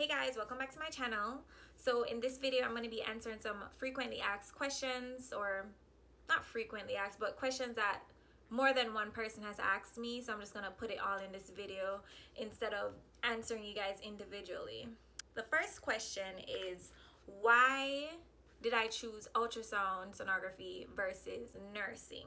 Hey guys, welcome back to my channel. So in this video, I'm going to be answering some frequently asked questions, or not frequently asked, but questions that more than one person has asked me. So I'm just going to put it all in this video instead of answering you guys individually. The first question is, why did I choose ultrasound sonography versus nursing?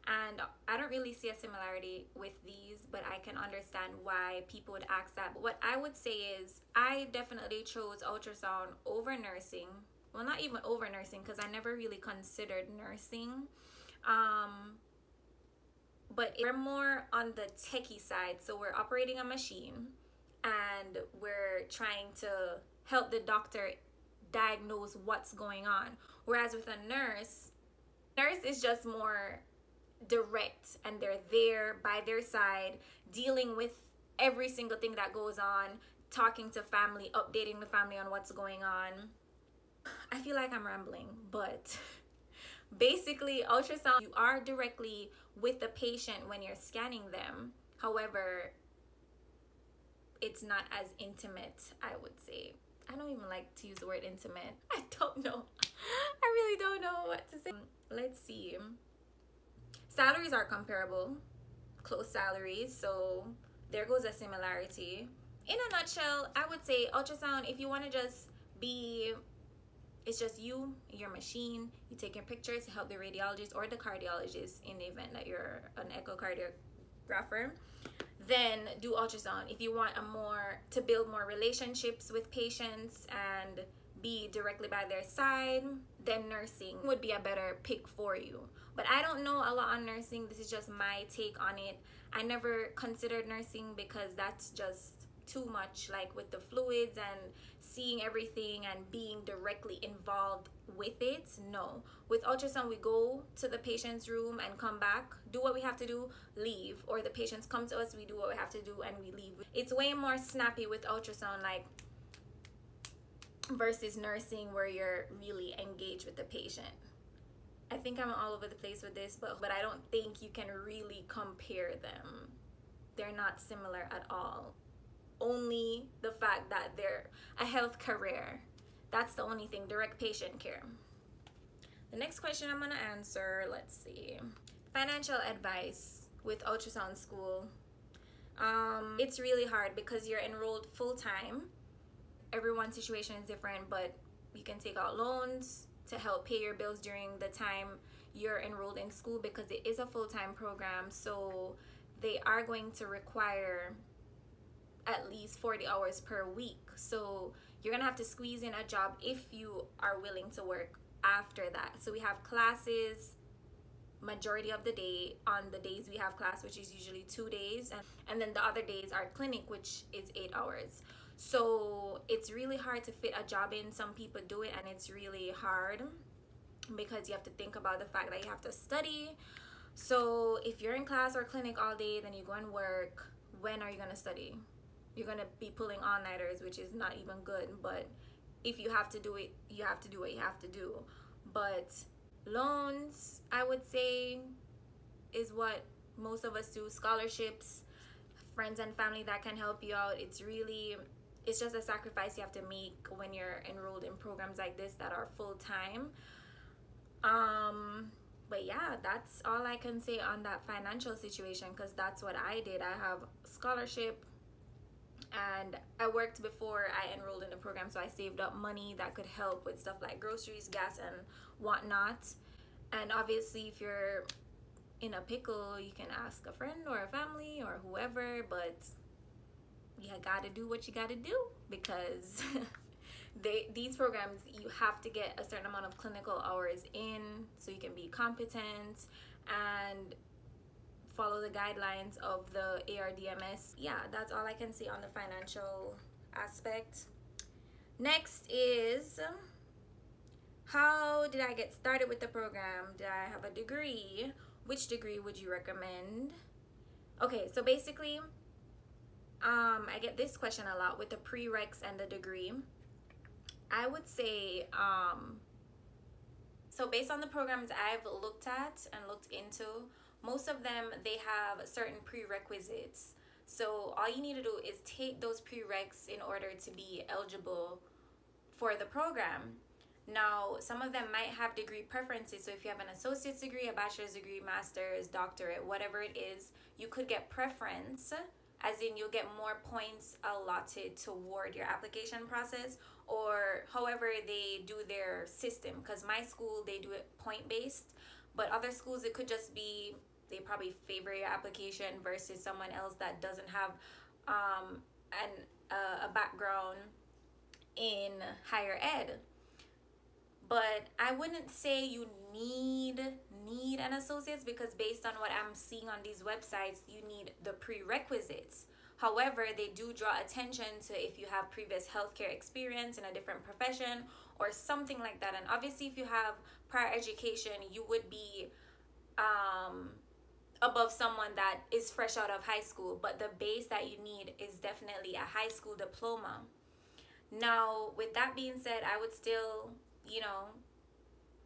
And I don't really see a similarity with these, but I can understand why people would ask that. But what I would say is I definitely chose ultrasound over nursing. Well, not even over nursing, because I never really considered nursing. But we're more on the techie side. So we're operating a machine and we're trying to help the doctor diagnose what's going on. Whereas with a nurse is just more direct, and they're there by their side, dealing with every single thing that goes on, talking to family, updating the family on what's going on. I feel like I'm rambling, but basically ultrasound, you are directly with the patient when you're scanning them. However, it's not as intimate, I would say. I don't even like to use the word intimate. I don't know. I really don't know what to say. Let's see. Salaries are comparable, close salaries, so there goes a similarity. In a nutshell, I would say ultrasound, if you want to just be, it's just you, your machine, you take your pictures to help the radiologist or the cardiologist in the event that you're an echocardiographer, then do ultrasound. If you want to build more relationships with patients and be directly by their side, then nursing would be a better pick for you. But I don't know a lot on nursing. This is just my take on it. I never considered nursing because that's just too much, like with the fluids and seeing everything and being directly involved with it. No. With ultrasound, we go to the patient's room and come back, do what we have to do, leave. Or the patients come to us, we do what we have to do, and we leave. It's way more snappy with ultrasound, like, versus nursing, where you're really engaged with the patient. I think I'm all over the place with this, but I don't think you can really compare them. They're not similar at all. Only the fact that they're a health career. That's the only thing, direct patient care. The next question I'm gonna answer, let's see. Financial advice with ultrasound school. It's really hard because you're enrolled full-time. Everyone's situation is different, but you can take out loans to help pay your bills during the time you're enrolled in school, because it is a full-time program, so they are going to require at least 40 hours per week. So you're gonna have to squeeze in a job if you are willing to work after that. So we have classes majority of the day on the days we have class, which is usually 2 days, and then the other days are clinic, which is 8 hours. So it's really hard to fit a job in. Some people do it, and it's really hard because you have to think about the fact that you have to study. So if you're in class or clinic all day, then you go and work, when are you going to study? You're going to be pulling all-nighters, which is not even good. But if you have to do it, you have to do what you have to do. But loans, I would say, is what most of us do. Scholarships, friends and family that can help you out. It's just a sacrifice you have to make when you're enrolled in programs like this that are full-time. But yeah, that's all I can say on that financial situation, because that's what I did. I have scholarship, and I worked before I enrolled in the program, so I saved up money that could help with stuff like groceries, gas, and whatnot. And obviously, if you're in a pickle, you can ask a friend or a family or whoever, but you gotta do what you gotta do, because these programs, you have to get a certain amount of clinical hours in so you can be competent and follow the guidelines of the ARDMS. Yeah, that's all I can say on the financial aspect. Next is, how did I get started with the program? Did I have a degree? Which degree would you recommend? Okay, so basically, I get this question a lot with the prereqs and the degree. I would say, so based on the programs I've looked at and looked into, most of them, they have certain prerequisites. So all you need to do is take those prereqs in order to be eligible for the program. Now, some of them might have degree preferences. So if you have an associate's degree, a bachelor's degree, master's, doctorate, whatever it is, you could get preference, as in you'll get more points allotted toward your application process, or however they do their system. Because my school, they do it point-based, but other schools, it could just be they probably favor your application versus someone else that doesn't have a background in higher ed. But I wouldn't say you need an associate's, because based on what I'm seeing on these websites, you need the prerequisites. However, they do draw attention to if you have previous healthcare experience in a different profession or something like that. And obviously, if you have prior education, you would be above someone that is fresh out of high school. But the base that you need is definitely a high school diploma. Now, with that being said, I would still,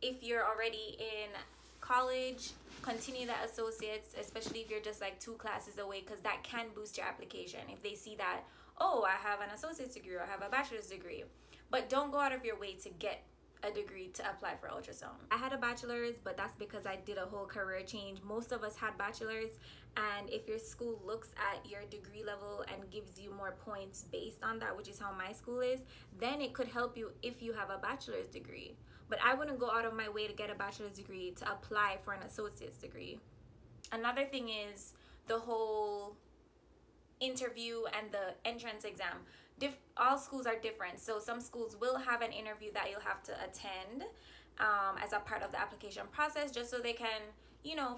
if you're already in college, continue that associates, especially if you're just like 2 classes away, because that can boost your application. If they see that, oh, I have an associate's degree or I have a bachelor's degree. But don't go out of your way to get a degree to apply for ultrasound. I had a bachelor's, but that's because I did a whole career change. Most of us had bachelor's, and if your school looks at your degree level and gives you more points based on that, which is how my school is, then it could help you if you have a bachelor's degree. But I wouldn't go out of my way to get a bachelor's degree to apply for an associate's degree. Another thing is the whole interview and the entrance exam. All schools are different, so some schools will have an interview that you'll have to attend as a part of the application process, just so they can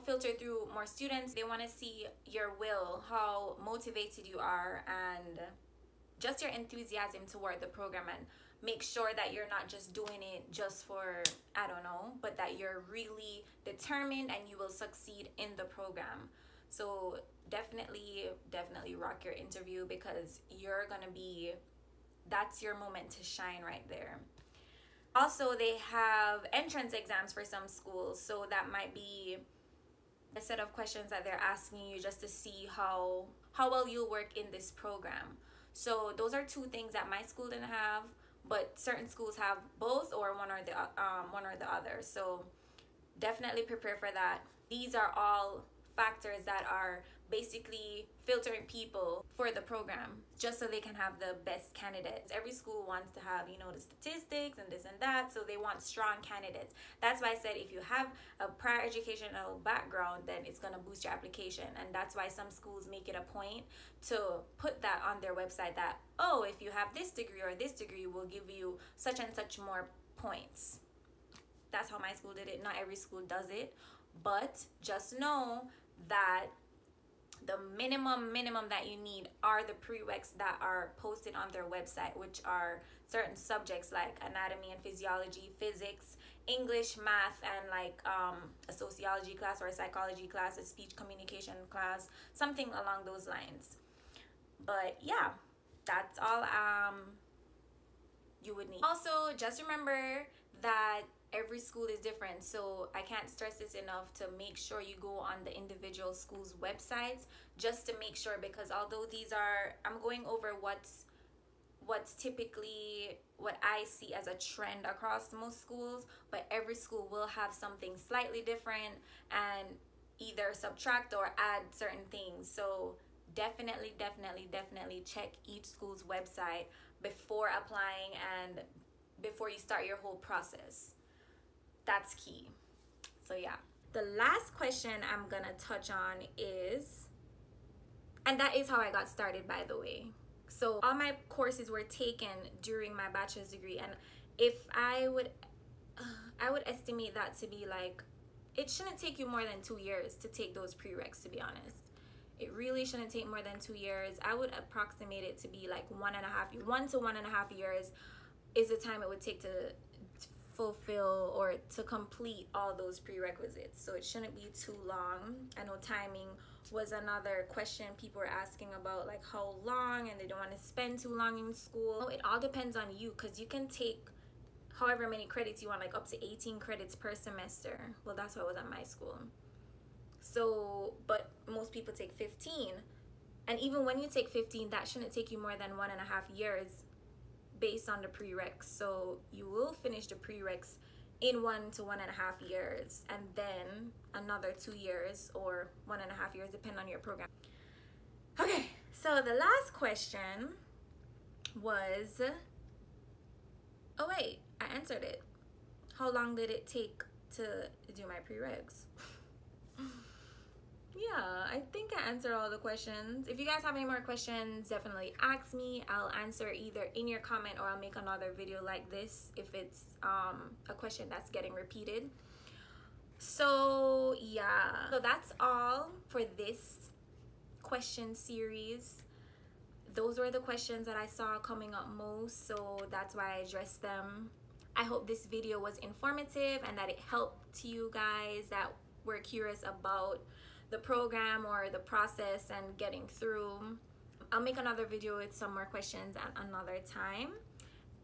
filter through more students. They want to see your will, how motivated you are, and just your enthusiasm toward the program, and make sure that you're not just doing it just for, I don't know, but that you're really determined and you will succeed in the program. So definitely rock your interview, because that's your moment to shine right there. Also, they have entrance exams for some schools, so that might be a set of questions that they're asking you just to see how well you'll work in this program. So those are 2 things that my school didn't have, but certain schools have both, or one or the other. So definitely prepare for that. These are all factors that are basically filtering people for the program, just so they can have the best candidates. Every school wants to have, the statistics and this and that, so they want strong candidates. That's why I said if you have a prior educational background, then it's going to boost your application. And that's why some schools make it a point to put that on their website, that, oh, if you have this degree or this degree, we'll give you such and such more points. That's how my school did it. Not every school does it, but just know that the minimum that you need are the prereqs that are posted on their website, which are certain subjects like anatomy and physiology, physics, English, math, and like a sociology class or a psychology class, a speech communication class, something along those lines. But yeah, that's all you would need. Also, just remember that every school is different, so I can't stress this enough to make sure you go on the individual schools' websites just to make sure, because although I'm going over what's typically what I see as a trend across most schools, but every school will have something slightly different and either subtract or add certain things. So definitely check each school's website before applying and before you start your whole process. That's key. So yeah, the last question I'm gonna touch on is, and that is how I got started, by the way. So all my courses were taken during my bachelor's degree, and if I would estimate that to be like, it shouldn't take you more than 2 years to take those prereqs, to be honest. It really shouldn't take more than 2 years. I would approximate it to be like 1 to 1.5 years is the time it would take to fulfill or to complete all those prerequisites. So it shouldn't be too long. I know timing was another question people were asking about, like how long, and they don't want to spend too long in school. It all depends on you, because you can take however many credits you want, like up to 18 credits per semester. Well, that's what it was at my school. So, but most people take 15. And even when you take 15, that shouldn't take you more than 1.5 years based on the prereqs. So you will finish the prereqs in 1 to 1.5 years, and then another 2 years or 1.5 years, depending on your program. Okay, so the last question was, oh wait, I answered it. How long did it take to do my prereqs? Yeah, I think I answered all the questions. If you guys have any more questions, definitely ask me. I'll answer either in your comment or I'll make another video like this if it's a question that's getting repeated. So yeah, so that's all for this question series. Those were the questions that I saw coming up most, so that's why I addressed them. I hope this video was informative and that it helped you guys that were curious about the program or the process and getting through. I'll make another video with some more questions at another time.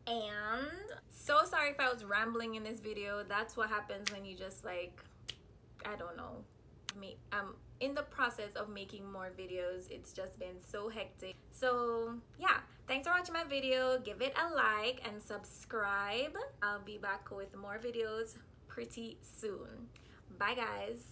And so sorry if I was rambling in this video. That's what happens when you just, like, I don't know, I'm in the process of making more videos. It's just been so hectic. So yeah, thanks for watching my video. Give it a like and subscribe. I'll be back with more videos pretty soon. Bye guys.